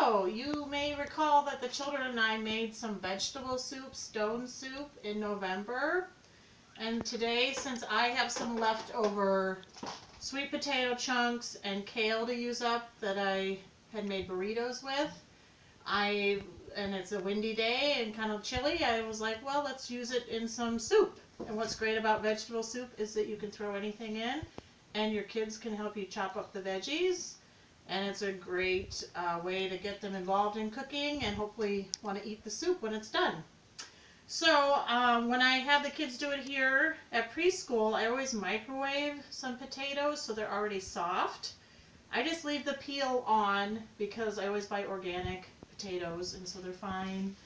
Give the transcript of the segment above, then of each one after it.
So, you may recall that the children and I made some vegetable soup, stone soup, in November. And today, since I have some leftover sweet potato chunks and kale to use up that I had made burritos with, and it's a windy day and kind of chilly, I was like, well, let's use it in some soup. And what's great about vegetable soup is that you can throw anything in, and your kids can help you chop up the veggies. And it's a great way to get them involved in cooking and hopefully want to eat the soup when it's done. So when I have the kids do it here at preschool, I always microwave some potatoes so they're already soft. I just leave the peel on because I always buy organic potatoes, and so they're fine.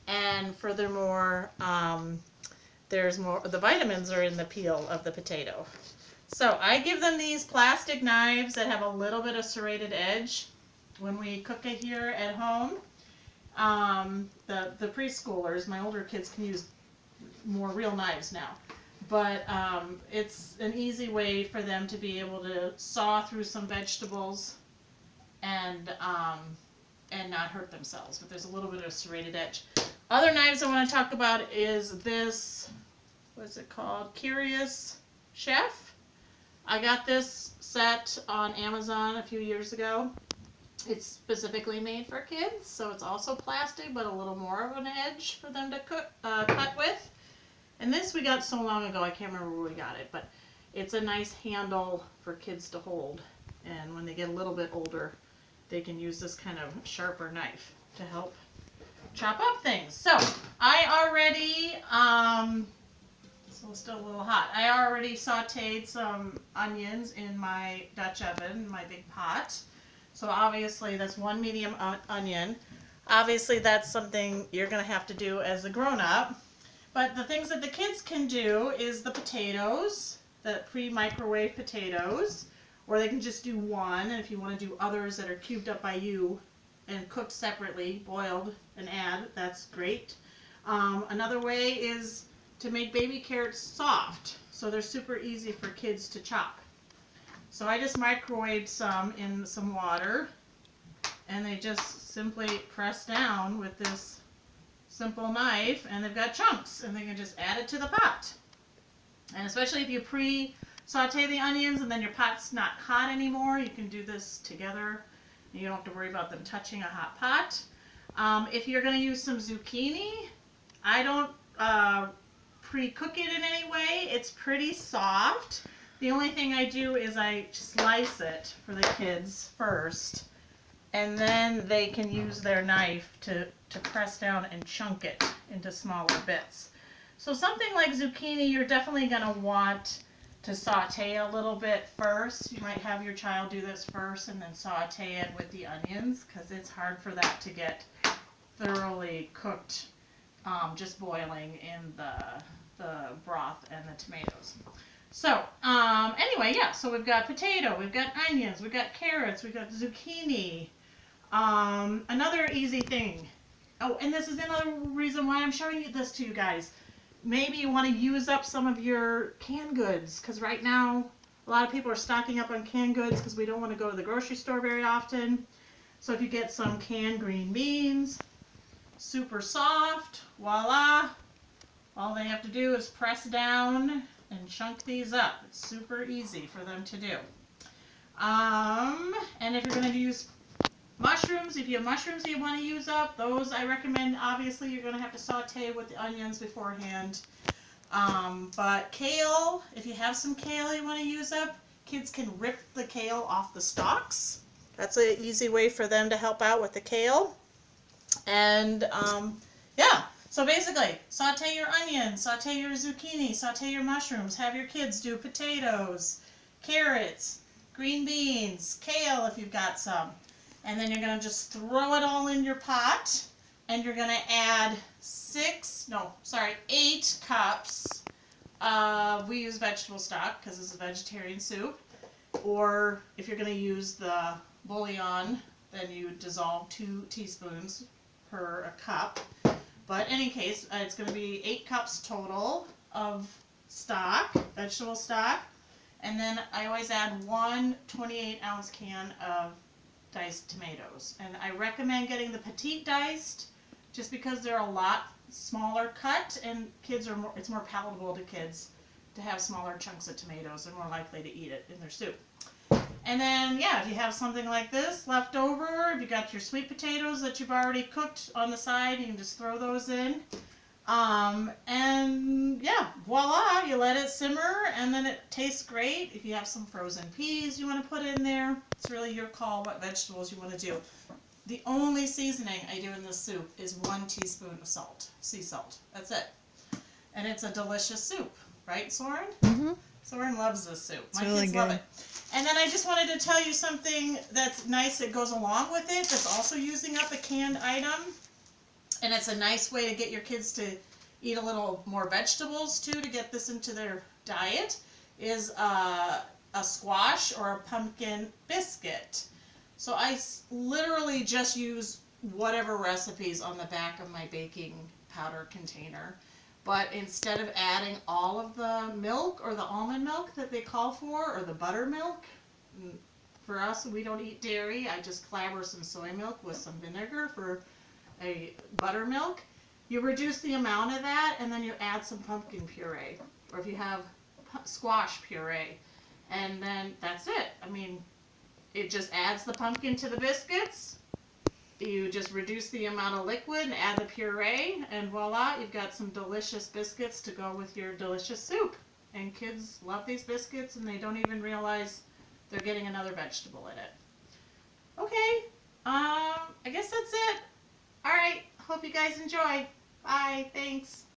And furthermore, there's more, the vitamins are in the peel of the potato. So I give them these plastic knives that have a little bit of serrated edge when we cook it here at home. The preschoolers, my older kids, can use more real knives now. But it's an easy way for them to be able to saw through some vegetables and not hurt themselves. But there's a little bit of serrated edge. Other knives I want to talk about is this, what's it called? Curious Chef. I got this set on Amazon a few years ago. It's specifically made for kids, so it's also plastic, but a little more of an edge for them to cut with. And this we got so long ago, I can't remember where we got it, but it's a nice handle for kids to hold. And when they get a little bit older, they can use this kind of sharper knife to help chop up things. So I already, so it's still a little hot. I already sauteed some onions in my Dutch oven, my big pot. So obviously that's one medium onion. Obviously that's something you're going to have to do as a grown-up. But the things that the kids can do is the potatoes, the pre-microwave potatoes, or they can just do one. And if you want to do others that are cubed up by you and cooked separately, boiled and add, that's great. Another way is to make baby carrots soft, so they're super easy for kids to chop. So I just microwaved some in some water, and they just simply press down with this simple knife, and they've got chunks, and they can just add it to the pot. And especially if you pre-saute the onions and then your pot's not hot anymore, you can do this together. You don't have to worry about them touching a hot pot. If you're going to use some zucchini, I don't pre-cook it in any way. It's pretty soft. The only thing I do is I slice it for the kids first, and then they can use their knife to press down and chunk it into smaller bits. So something like zucchini, you're definitely going to want to saute a little bit first. You might have your child do this first and then saute it with the onions, because it's hard for that to get thoroughly cooked just boiling in the broth and the tomatoes. So anyway, yeah, so we've got potato, we've got onions, we've got carrots, we've got zucchini. Another easy thing, oh, and this is another reason why I'm showing this to you guys. Maybe you want to use up some of your canned goods, because right now a lot of people are stocking up on canned goods because we don't want to go to the grocery store very often. So if you get some canned green beans, super soft, voila. All they have to do is press down and chunk these up. It's super easy for them to do. And if you're going to use mushrooms, if you have mushrooms that you want to use up, those I recommend, obviously you're going to have to saute with the onions beforehand. But kale, if you have some kale you want to use up, kids can rip the kale off the stalks. That's an easy way for them to help out with the kale. And yeah, so basically, saute your onions, saute your zucchini, saute your mushrooms, have your kids do potatoes, carrots, green beans, kale if you've got some. And then you're going to just throw it all in your pot, and you're going to add 8 cups of, we use vegetable stock because it's a vegetarian soup, or if you're going to use the bouillon, then you dissolve 2 teaspoons per a cup. But in any case, it's going to be 8 cups total of stock, vegetable stock. And then I always add one 28-ounce can of diced tomatoes. And I recommend getting the petite diced just because they're a lot smaller cut, and it's more palatable to kids to have smaller chunks of tomatoes. They're more likely to eat it in their soup. And then, yeah, if you have something like this left over, if you got your sweet potatoes that you've already cooked on the side, you can just throw those in. And yeah, voila, you let it simmer and then it tastes great. If you have some frozen peas you want to put in there, it's really your call what vegetables you want to do. The only seasoning I do in this soup is 1 teaspoon of salt, sea salt. That's it. And it's a delicious soup, right, Soren? Mm-hmm. Soren loves this soup. It's My really kids good. love it. And then I just wanted to tell you something that's nice that goes along with it, that's also using up a canned item. And it's a nice way to get your kids to eat a little more vegetables too, to get this into their diet, is a squash or a pumpkin biscuit. So I literally just use whatever recipes on the back of my baking powder container. But instead of adding all of the milk or the almond milk that they call for, or the buttermilk, for us, we don't eat dairy. I just clabber some soy milk with some vinegar for a buttermilk. You reduce the amount of that, and then you add some pumpkin puree, or if you have squash puree, and then that's it. I mean, it just adds the pumpkin to the biscuits. You just reduce the amount of liquid and add the puree, and voila, you've got some delicious biscuits to go with your delicious soup. And kids love these biscuits, and they don't even realize they're getting another vegetable in it. Okay, I guess that's it. All right, hope you guys enjoy. Bye, thanks.